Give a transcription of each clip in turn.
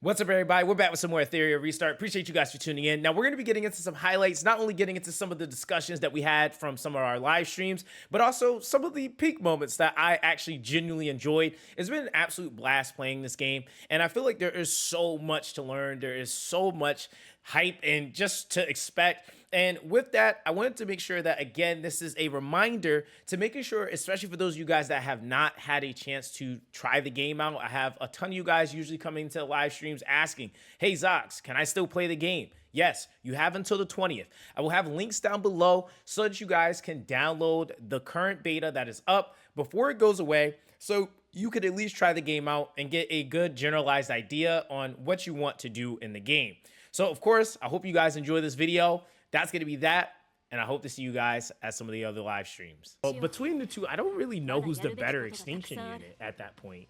What's up, everybody? We're back with some more Etheria Restart. Appreciate you guys for tuning in. Now, we're going to be getting into some highlights, not only getting into some of the discussions that we had from some of our live streams, but also some of the peak moments that I actually genuinely enjoyed. It's been an absolute blast playing this game, and I feel like there is so much to learn. There is so much hype and just to expect. And with that, I wanted to make sure that, again, this is a reminder to making sure, especially for those of you guys that have not had a chance to try the game out. I have a ton of you guys usually coming to live streams asking, hey, Zox, can I still play the game? Yes, you have until the 20th. I will have links down below so that you guys can download the current beta that is up before it goes away, so you could at least try the game out and get a good generalized idea on what you want to do in the game. So, of course, I hope you guys enjoy this video. That's going to be that, and I hope to see you guys at some of the other live streams. Well, between the two, I don't really know who's the better extinction unit at that point.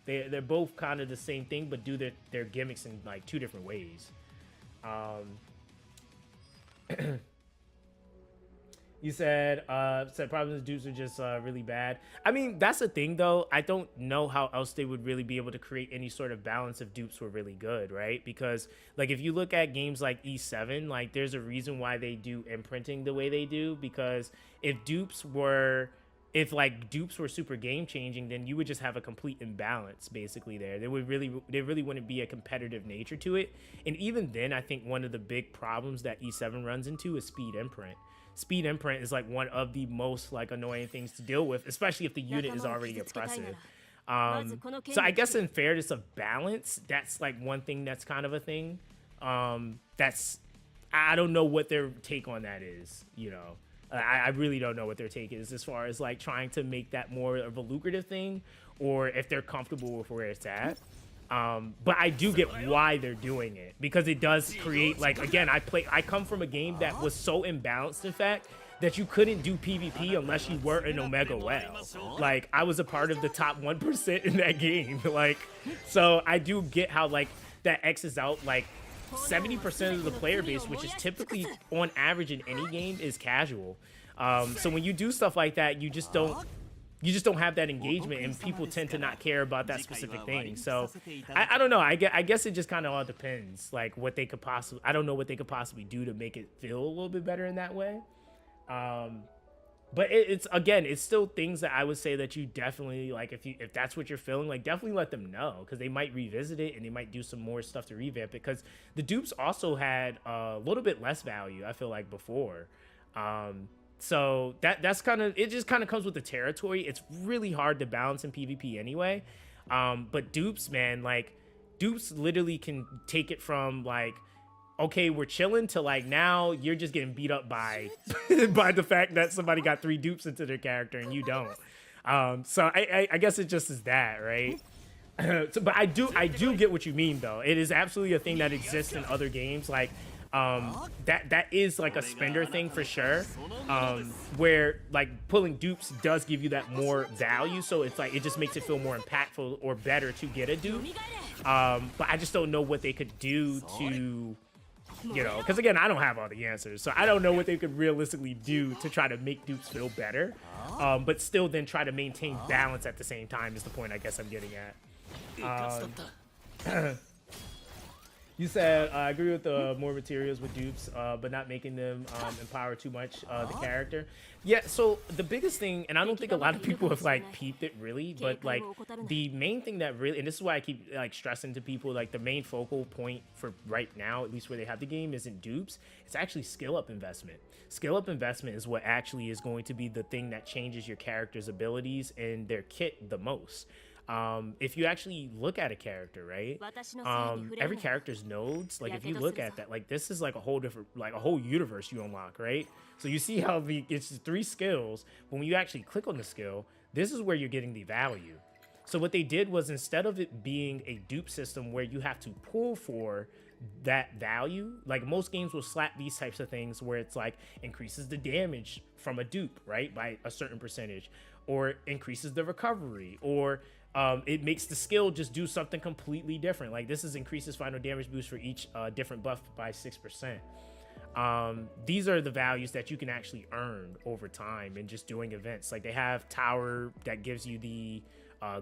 They're both kind of the same thing, but do their gimmicks in like two different ways. You said problems with dupes are just really bad. I mean, that's the thing, though. I don't know how else they would really be able to create any sort of balance if dupes were really good, right? Because, like, if you look at games like E7, like, there's a reason why they do imprinting the way they do. Because if dupes were super game changing, then you would just have a complete imbalance basically there. There really wouldn't be a competitive nature to it. And even then, I think one of the big problems that E7 runs into is speed imprint. Speed imprint is like one of the most like annoying things to deal with, especially if the unit is already oppressive. So I guess in fairness of balance, that's like one thing that's kind of a thing. I don't know what their take on that is, you know. I really don't know what their take is as far as like trying to make that more of a lucrative thing, or if they're comfortable with where it's at. But I do get why they're doing it, because it does create, like, again, I come from a game that was so imbalanced, in fact, that you couldn't do PvP unless you were an Omega Whale. Like, I was a part of the top 1% in that game. Like, so I do get how, like, that X's out, like, 70% of the player base, which is typically on average in any game, is casual. So when you do stuff like that, you just don't have that engagement, and people tend to not care about that specific thing. So I don't know. I guess it just kind of all depends, like what they could possibly. I don't know what they could possibly do to make it feel a little bit better in that way. But it's still things that I would say that you definitely, like, if that's what you're feeling, like, definitely let them know, because they might revisit it and they might do some more stuff to revamp it, because the dupes also had a little bit less value, I feel like, before. So that's kind of, it just kind of comes with the territory. It's really hard to balance in PvP anyway. But dupes, man, like, dupes literally can take it from, like, okay, we're chilling, to, like, now you're just getting beat up by by the fact that somebody got 3 dupes into their character and you don't. So I guess it just is that, right? But I do get what you mean, though. It is absolutely a thing that exists in other games, like, that is like a spender thing for sure, where like pulling dupes does give you that more value, so it's like it just makes it feel more impactful or better to get a dupe. But I just don't know what they could do to, you know, because again, I don't have all the answers, so I don't know what they could realistically do to try to make dupes feel better, but still then try to maintain balance at the same time is the point I guess I'm getting at. You said, I agree with the more materials with dupes, but not making them empower too much the character. Yeah, so the biggest thing, and I don't think a lot of people have, like, peeped it really, but, like, the main thing that really, and this is why I keep, like, stressing to people, like, the main focal point for right now, at least where they have the game, isn't dupes. It's actually skill up investment. Skill up investment is what actually is going to be the thing that changes your character's abilities and their kit the most. If you actually look at a character, right, every character's nodes, like, if you look at that, like, this is like a whole different, like a whole universe you unlock, right? So you see how it's 3 skills, but when you actually click on the skill, this is where you're getting the value. So what they did was, instead of it being a dupe system where you have to pull for that value, like most games will slap these types of things where it's like increases the damage from a dupe, right, by a certain percentage, or increases the recovery, or it makes the skill just do something completely different. Like, this is increases final damage boost for each different buff by 6%. These are the values that you can actually earn over time and just doing events. Like, they have Tower that gives you the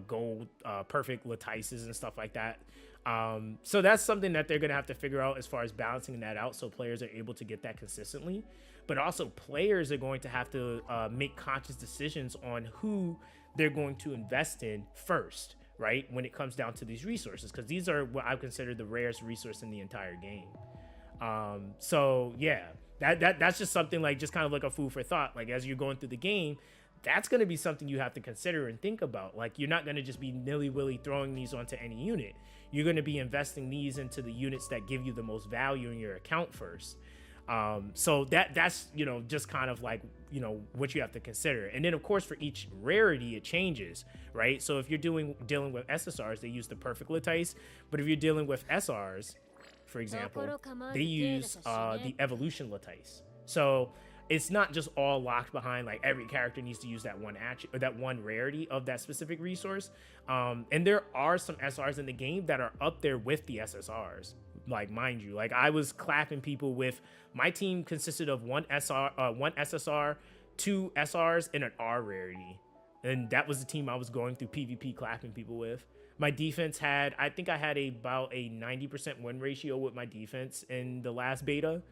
gold perfect latices and stuff like that. So that's something that they're going to have to figure out as far as balancing that out so players are able to get that consistently. But also players are going to have to make conscious decisions on who they're going to invest in first, right? When it comes down to these resources, because these are what I consider the rarest resource in the entire game. So yeah, that's just something like just kind of like a food for thought. Like as you're going through the game, that's going to be something you have to consider and think about. Like you're not going to just be nilly-willy throwing these onto any unit. You're going to be investing these into the units that give you the most value in your account first. So that's, you know, just kind of like, you know, what you have to consider. And then of course for each rarity it changes, right? So if you're dealing with SSRs, they use the perfect lattice, but if you're dealing with SRs, for example, they use the evolution lattice. So it's not just all locked behind like every character needs to use that one attribute or that one rarity of that specific resource. And there are some SRs in the game that are up there with the SSRs. Like, mind you, like I was clapping people with, my team consisted of one SSR, 2 SRs, and an R rarity. And that was the team I was going through PvP clapping people with. My defense had, I think I had about a 90% win ratio with my defense in the last beta.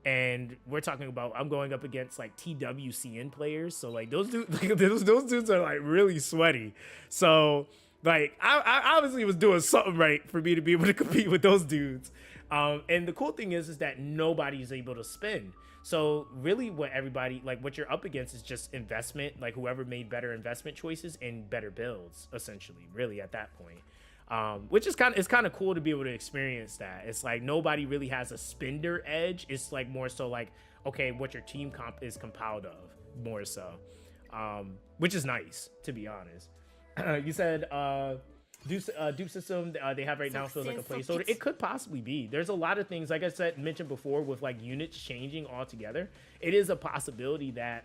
And we're talking about, I'm going up against like TWCN players. So like those dudes, like, those dudes are like really sweaty. So like I obviously was doing something right for me to be able to compete with those dudes. And the cool thing is that nobody's able to spend. So really what everybody, like what you're up against is just investment, like whoever made better investment choices and better builds, essentially, really at that point. Which is kind of cool to be able to experience that. It's like nobody really has a spender edge. It's like more so like, okay, what your team comp is compiled of, more so. Which is nice, to be honest. You said dupe system they have right now feels like a placeholder. It could possibly be. There's a lot of things, like I said, mentioned before, with like units changing altogether. It is a possibility that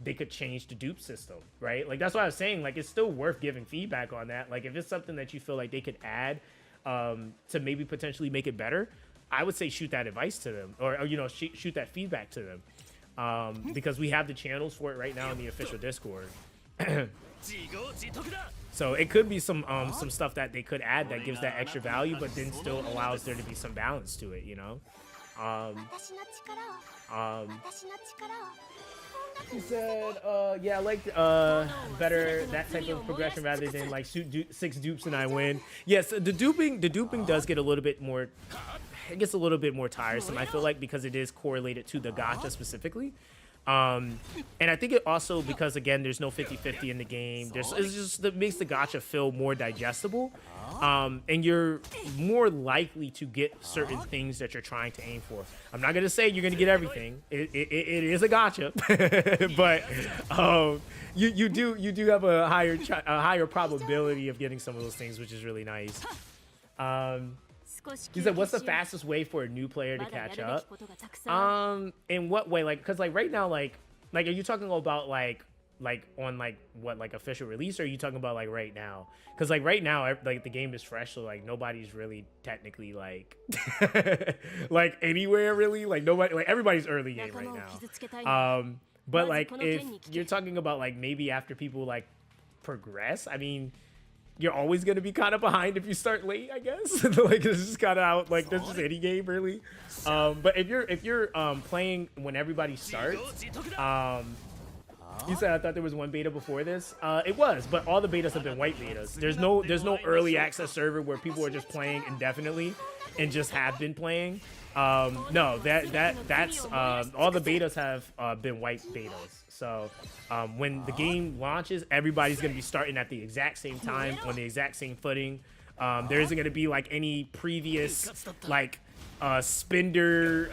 they could change the dupe system, right? Like that's what I was saying. Like it's still worth giving feedback on that. Like if it's something that you feel like they could add to maybe potentially make it better, I would say shoot that advice to them, or you know, shoot that feedback to them, because we have the channels for it right now in the official Discord. So it could be some stuff that they could add that gives that extra value, but then still allows there to be some balance to it, you know. He said, yeah, I like better that type of progression rather than like 6 dupes and I win. Yes, the duping does get a little bit more, it gets a little bit more tiresome, I feel like, because it is correlated to the gacha specifically. And I think it also, because again there's no 50-50 in the game, it's just that makes the gacha feel more digestible, and you're more likely to get certain things that you're trying to aim for. I'm not gonna say you're gonna get everything. It is a gacha, but you do have a higher probability of getting some of those things, which is really nice. He said, what's the fastest way for a new player to catch up? In what way? Like, because like right now, like are you talking about like on like what, like official release, or are you talking about like right now? Because like right now, like the game is fresh, so like nobody's really technically like like anywhere really, like nobody, like everybody's early game right now. But like if you're talking about like maybe after people like progress, I mean, you're always going to be kind of behind if you start late, I guess. Like it's just kind of out, like that's just any game really. But if you're playing when everybody starts, you said I thought there was one beta before this. It was, but all the betas have been white betas. There's no early access server where people are just playing indefinitely and just have been playing. No, that's all the betas have been white betas. So when the game launches, everybody's going to be starting at the exact same time on the exact same footing. There isn't going to be like any previous like spender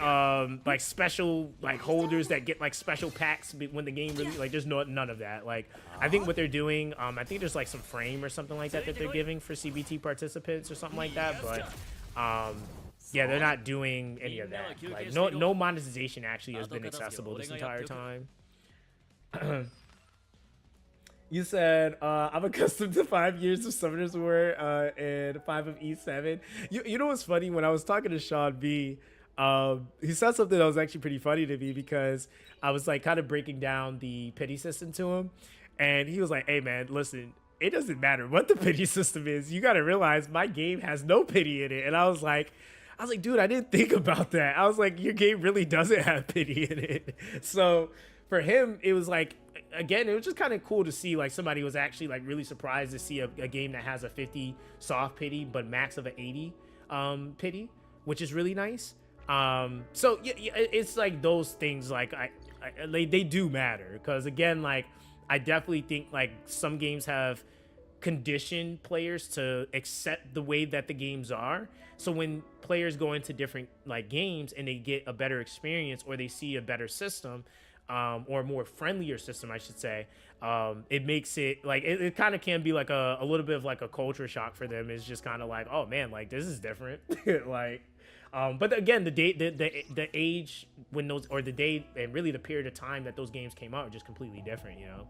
like special like holders that get like special packs when the game really, like there's none of that. Like I think what they're doing, I think there's like some frame or something like that they're giving for CBT participants or something like that, but yeah, they're not doing any of that. Like no monetization actually has been accessible this entire time. You said I'm accustomed to 5 years of Summoner's War and 5 of E7. You know what's funny? When I was talking to Sean B, he said something that was actually pretty funny to me, because I was like kind of breaking down the pity system to him, and he was like, "Hey man, listen, it doesn't matter what the pity system is. You got to realize my game has no pity in it. And I was like, dude, I didn't think about that. I was like, your game really doesn't have pity in it. So for him, it was like, again, it was just kind of cool to see like somebody was actually like really surprised to see a game that has a 50 soft pity, but max of an 80 pity, which is really nice. So yeah, it's like those things like they do matter, because again, like I definitely think like some games have conditioned players to accept the way that the games are. So when players go into different like games and they get a better experience, or they see a better system, or a more friendlier system, I should say, it makes it like it kind of can be like a little bit of like a culture shock for them. It's just kind of like, oh man, like this is different. Like but again, the age when those, or the day and really the period of time that those games came out are just completely different, you know.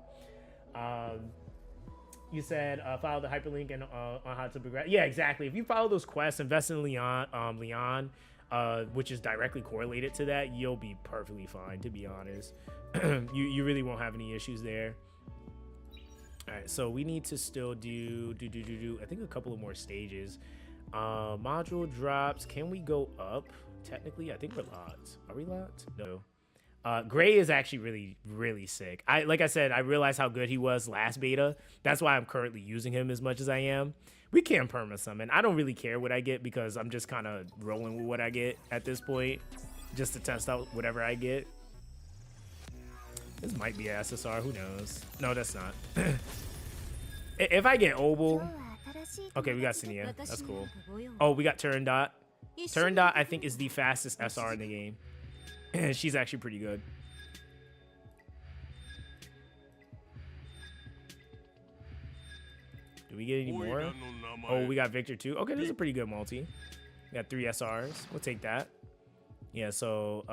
You said follow the hyperlink and on how to progress. Yeah, exactly. If you follow those quests, invest in Leon, which is directly correlated to that, you'll be perfectly fine, to be honest. you really won't have any issues there. All right, so we need to still do I think a couple of more stages. Module drops. Can we go up? Technically, I think we're locked. Are we locked? No. Gray is actually really sick. Like I said, I realized how good he was last beta. That's why I'm currently using him as much as I am. We can perma summon. I don't really care what I get, because I'm just kind of rolling with what I get at this point, just to test out whatever I get. This might be an SSR. Who knows? No, that's not. If I get Obel. Okay, we got Sinia. That's cool. Oh, we got Turn Dot. Turn Dot, I think, is the fastest SR in the game. She's actually pretty good. Do we get any more? Oh, we got Victor too. Okay, this is a pretty good multi. We got 3 SRs. We'll take that. Yeah, so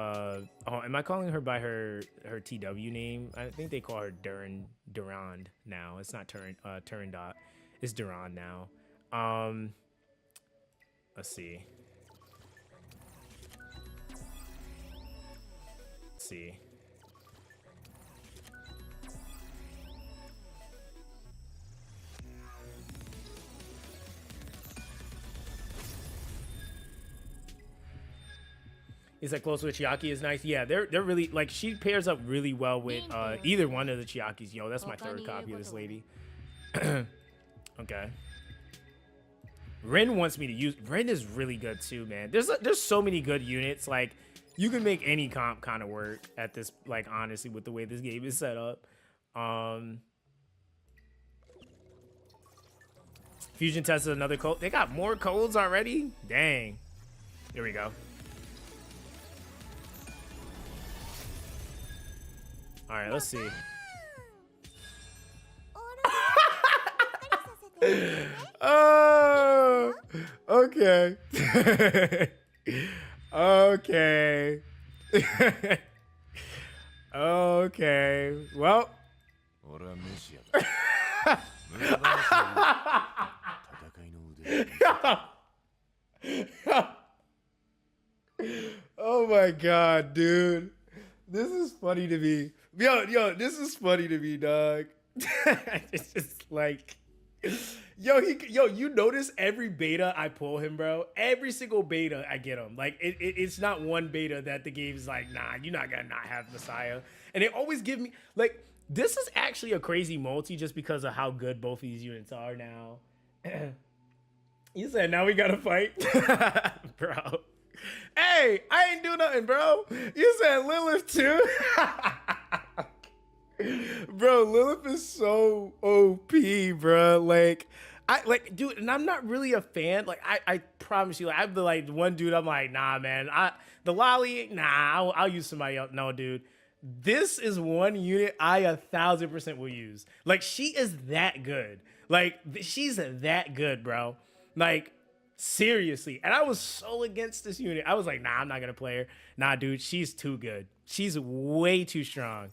oh, am I calling her by her TW name? I think they call her Durand now. It's not Turn Dot. It's Durand now. Let's see. See. Is that close with Chiaki is nice? Yeah, they're really like, she pairs up really well with either one of the Chiakis. Yo, that's my 3rd copy of this lady. Okay. Ren wants me to use. Ren is really good too, man. There's so many good units. Like, you can make any comp kind of work at this, like, honestly, with the way this game is set up. Fusion tested another code. They got more codes already? Dang. Here we go. All right, let's see. Oh, okay. Okay. Okay. Well. Oh my god, dude. This is funny to me. Yo, this is funny to me, dog. It's just like, yo, you notice every beta I pull him, bro. Every single beta I get him. Like, it's not one beta that the game's like, nah, you're not gonna not have Messiah. And they always give me, like, this is actually a crazy multi just because of how good both of these units are now. You said now we gotta fight, bro. Hey, I ain't do nothing, bro. You said Lilith too. Bro, Lilith is so OP, bro. Like, dude, and I'm not really a fan. Like, I promise you, like, I'm the like one dude. I'm like, nah, man. The lolly, nah. I'll use somebody else. No, dude. This is one unit I 1000% will use. Like, she is that good. Like, she's that good, bro. Like, seriously. And I was so against this unit. I was like, nah, I'm not gonna play her. Nah, dude, she's too good. She's way too strong.